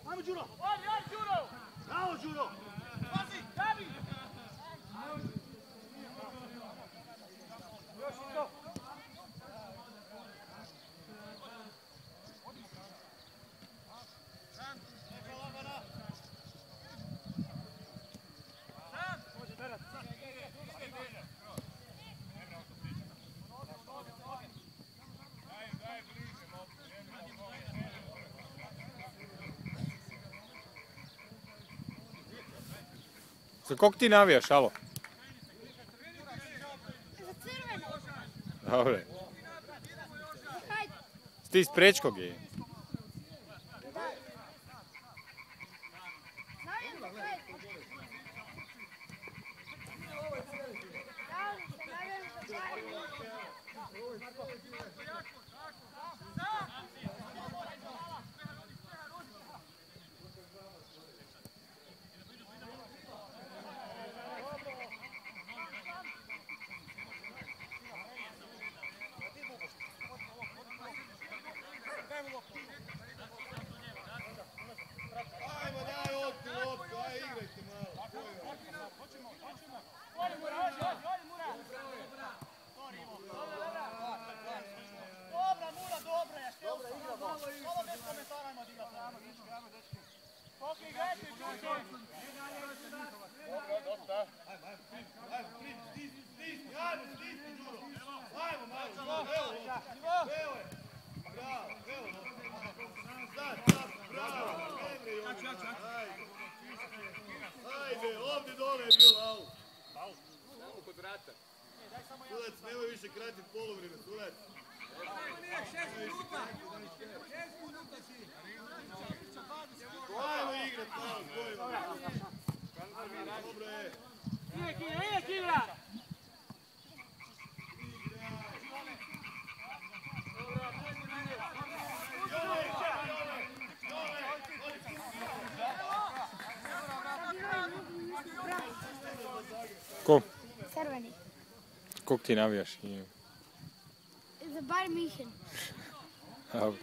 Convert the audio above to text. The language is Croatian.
Ajmo Đuro! Bravo Đuro! Još i to! Može Berat! Za kog ti navijaš, alo? Za crveno. Dobre. Ti iz Prečkog je? Ajmo, daj loptu, aj igrajte malo. Dobra, Mura, dobra, ja htio sam. Ovo bez komentara ajmo odigrati. Koliko igrajte, čuče? Dobro, dosta. Ajmo, stisni, ajmo, stisni, Đuro. Ajmo, malo, evo je. Bravo, evo. Sad, bravo, Emre i ovdje. Ajde, ovdje dole je bilo aut. Samo kod vrata. Sudac, nemoj više kratiti polovrijeme, sudac. 6 minuta. 6 minuta si. Ajmo igrat malo, dobro je. Uvijek igra! Ko? Crveni. Kog ti navijaš? Za Bayern München. Dobro.